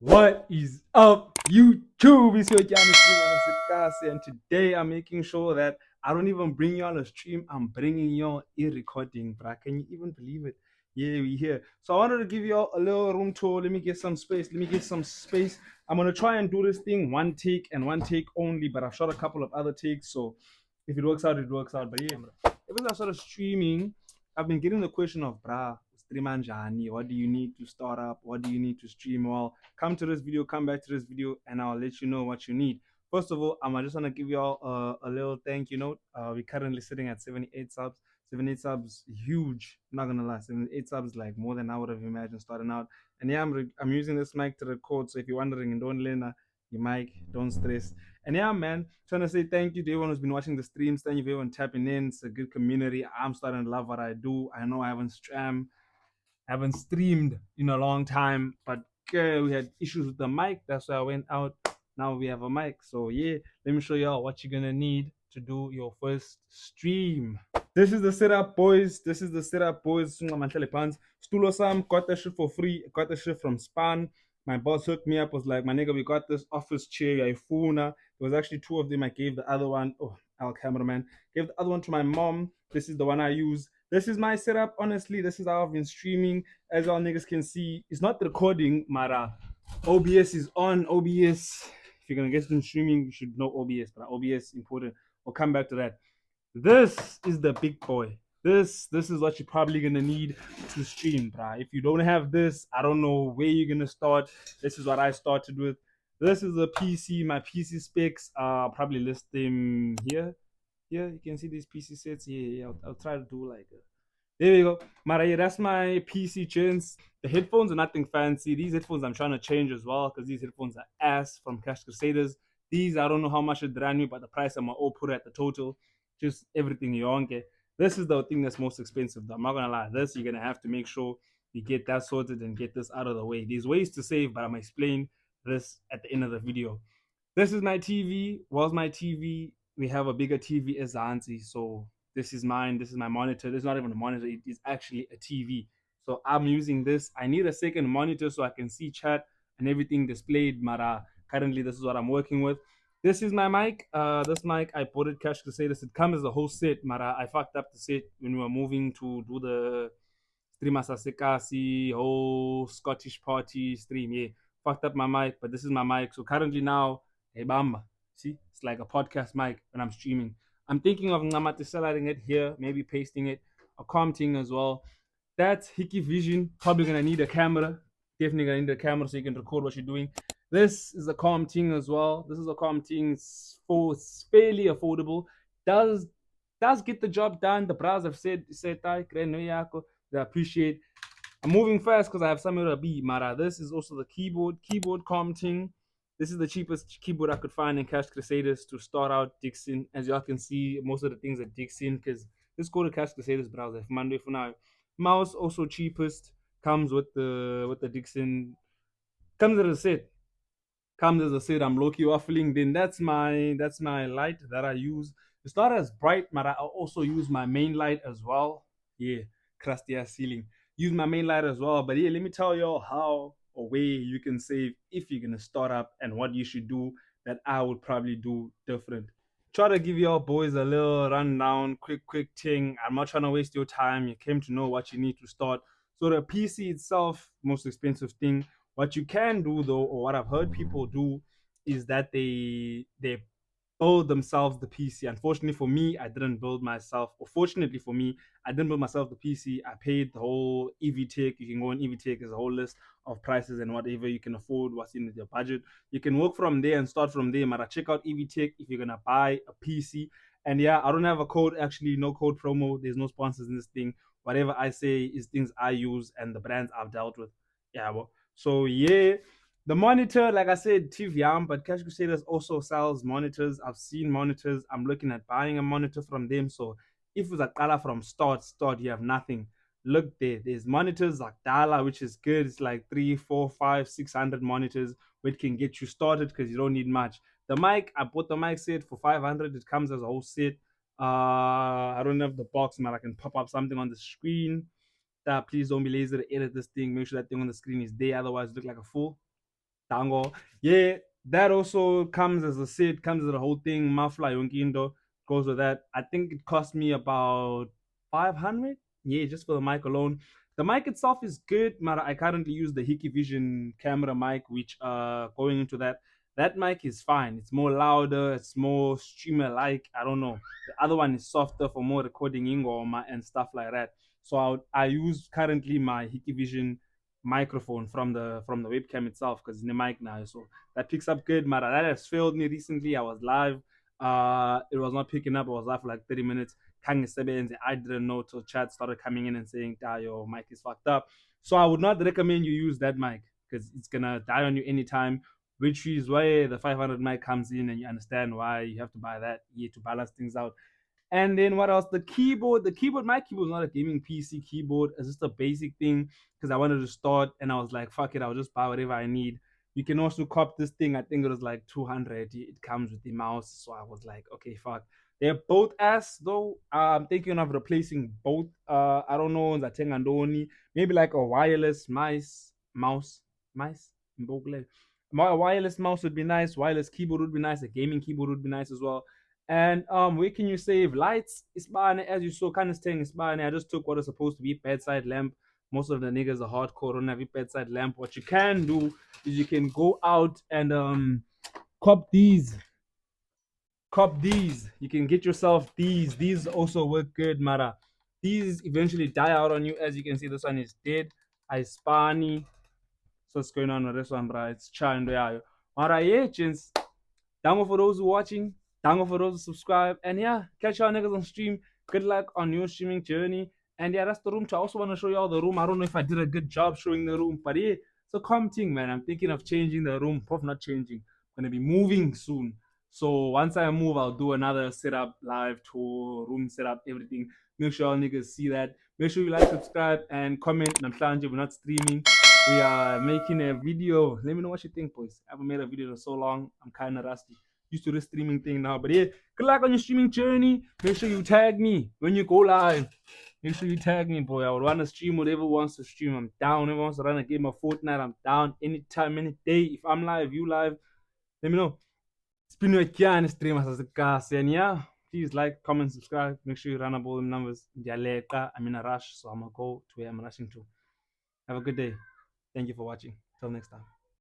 What is up, YouTube? It's your Jami Stream, and today I'm making sure that I don't even bring you on a stream. I'm bringing you a recording, bruh. Can you even believe it? Yeah, we here. So I wanted to give you all a little room tour. Let me get some space. Let me get some space. I'm gonna try and do this thing one take and one take only, but I've shot a couple of other takes. So if it works out, it works out. But yeah, ever since I started streaming, I've been getting the question of, bruh, stream anjani? What do you need to start up? What do you need to stream? Well, come to this video, come back to this video, and I'll let you know what you need. First of all, I just want to give you all a little thank you note. We're currently sitting at 78 subs. 78 subs, huge. I'm not gonna lie, 78 subs, like more than I would have imagined starting out. And yeah, I'm using this mic to record. So if you're wondering, and don't learn your mic, don't stress. And yeah, man, trying to say thank you to everyone who's been watching the streams. Thank you for everyone tapping in. It's a good community. I'm starting to love what I do. I know I haven't streamed in a long time, but we had issues with the mic. That's why I went out. Now we have a mic. So yeah, let me show y'all what you're gonna need to do your first stream. This is the setup, boys. This is the setup, boys. Stulo Sam got that shit for free. Got the shit from Span. My boss hooked me up, was like, my nigga, we got this office chair, Ifuna. There was actually two of them. I gave the other one, our cameraman, gave the other one to my mom. This is the one I use. This is my setup. Honestly, this is how I've been streaming. As all niggas can see, it's not recording, Mara. OBS is on. OBS. If you're gonna get into streaming, you should know OBS, but OBS is important. We'll come back to that. This is the big boy. This is what you're probably gonna need to stream, bruh. If you don't have this, I don't know where you're gonna start. This is what I started with. This is the PC. My PC specs. Probably list them here. Here you can see these PC sets. Yeah. I'll try to do like. There we go. Maria, that's my PC chins. The headphones are nothing fancy. These headphones I'm trying to change as well because these headphones are ass from Cash Crusaders. These I don't know how much they're brand new, but the price I'm all put at the total. Just everything you own. Okay. This is the thing that's most expensive though. I'm not gonna lie. This you're gonna have to make sure you get that sorted and get this out of the way. There's ways to save, but I'm gonna explain this at the end of the video. This is my TV. Was my TV. We have a bigger TV as Auntie, so this is mine. This is my monitor. This is not even a monitor. It is actually a TV. So I'm using this. I need a second monitor so I can see chat and everything displayed. Mara, currently this is what I'm working with. This is my mic. This mic I bought it Cash Crusaders. It comes as a whole set. Mara, I fucked up the set when we were moving to do the Streamer Sasekasi whole Scottish party stream. Yeah, fucked up my mic, but this is my mic. So currently now, hey Bamba, see, it's like a podcast mic when I'm streaming. I'm thinking of selling it here, maybe pasting it, a commenting as well. That's Hickey Vision. Probably gonna need a camera. Definitely gonna need a camera so you can record what you're doing. This is a commenting as well. This is a commenting for fairly affordable. Does does get the job done. The browser said they appreciate. I'm moving fast because I have somewhere to be, Mara. This is also the keyboard commenting. This is the cheapest keyboard I could find in Cash Crusaders to start out Dixon. As y'all can see, most of the things are Dixon because let's go to Cash Crusaders browser. Monday for now. Mouse also cheapest. Comes with the Dixon. Comes as a set. Comes as a set. I'm low-key waffling. Then that's my light that I use. It's not as bright, but I also use my main light as well. Yeah, crusty ass ceiling. Use my main light as well. But yeah, let me tell y'all how or where you can save if you're gonna start up and what you should do that I would probably do different. Try to give y'all boys a little rundown, quick thing. I'm not trying to waste your time. You came to know what you need to start. So the PC itself, most expensive thing. What you can do though, or what I've heard people do, is that they build themselves the PC. Unfortunately for me, I didn't build myself. Or fortunately for me, I didn't build myself the PC. I paid the whole EVTech. You can go on EVTech. There's a whole list of prices and whatever you can afford, what's in your budget. You can work from there and start from there. Mara, check out EVTech if you're gonna buy a PC. And yeah, I don't have a code. Actually, no code promo. There's no sponsors in this thing. Whatever I say is things I use and the brands I've dealt with. Yeah, well. So yeah, the monitor, like I said, TV arm, but Cash Crusaders also sells monitors. I've seen monitors. I'm looking at buying a monitor from them. So if it's a color from start, you have nothing. Look there. There's monitors like Dala, which is good. It's like 3, 4, 5, 600 monitors, which can get you started because you don't need much. The mic, I bought the mic set for 500. It comes as a whole set. I don't have the box, man. I can pop up something on the screen. That please don't be lazy to edit this thing. Make sure that thing on the screen is there. Otherwise, you look like a fool. Dango. Yeah, that also comes as a set, comes as a whole thing. Mafla Yonkindo goes with that. I think it cost me about 500. Yeah, just for the mic alone. The mic itself is good, but I currently use the Hikvision camera mic, which going into that mic is fine. It's more louder, it's more streamer like. I don't know. The other one is softer for more recording ingoma and stuff like that. So I use currently my Hikvision microphone from the webcam itself because it's in the mic now. So that picks up good. Mara, that has failed me recently. I was live. It was not picking up. I was live for like 30 minutes. I didn't know till chat started coming in and saying, your mic is fucked up. So I would not recommend you use that mic because it's gonna die on you anytime. Which is why the 500 mic comes in, and you understand why you have to buy that here to balance things out. And then what else? The keyboard. My keyboard is not a gaming PC keyboard. It's just a basic thing because I wanted to start and I was like, fuck it, I'll just buy whatever I need. You can also cop this thing. I think it was like 200. It comes with the mouse. So I was like, okay, fuck. They're both ass though. I'm thinking of replacing both. I don't know, Zatengandoni. Maybe like a wireless mouse. A wireless mouse would be nice. Wireless keyboard would be nice. A gaming keyboard would be nice as well. And where can you save lights? Isbane, as you saw, kind of staying Isbane. I just took what is supposed to be bedside lamp. Most of the niggas are hardcore, don't have a bedside lamp. What you can do is you can go out and cop these. Cop these. You can get yourself these. These also work good, Mara. These eventually die out on you. As you can see, this one is dead. Ispani. So what's going on with this one, bro? It's trying to Mara, yeah, gents. Dango for those who are watching. Dango for those who subscribe. And yeah, catch y'all niggas on stream. Good luck on your streaming journey. And yeah, that's the room. I also want to show y'all the room. I don't know if I did a good job showing the room, but yeah, it's a calm thing, man. I'm thinking of changing the room. Probably not changing. I'm gonna be moving soon. So once I move, I'll do another setup, live tour, room setup, everything. Make sure y'all niggas see that. Make sure you like, subscribe, and comment. We're not streaming. We are making a video. Let me know what you think, boys. I haven't made a video in so long. I'm kind of rusty. Used to the streaming thing now. But yeah, good luck on your streaming journey. Make sure you tag me when you go live. Make sure you tag me, boy. I would want to stream whatever wants to stream. I'm down. Whoever wants to run a game of Fortnite, I'm down. Anytime, any day. If I'm live, you live, let me know. It's been a Kian streamers as a gas. And yeah, please like, comment, subscribe. Make sure you run up all the numbers. I'm in a rush, so I'm going to go to where I'm rushing to. Have a good day. Thank you for watching. Till next time.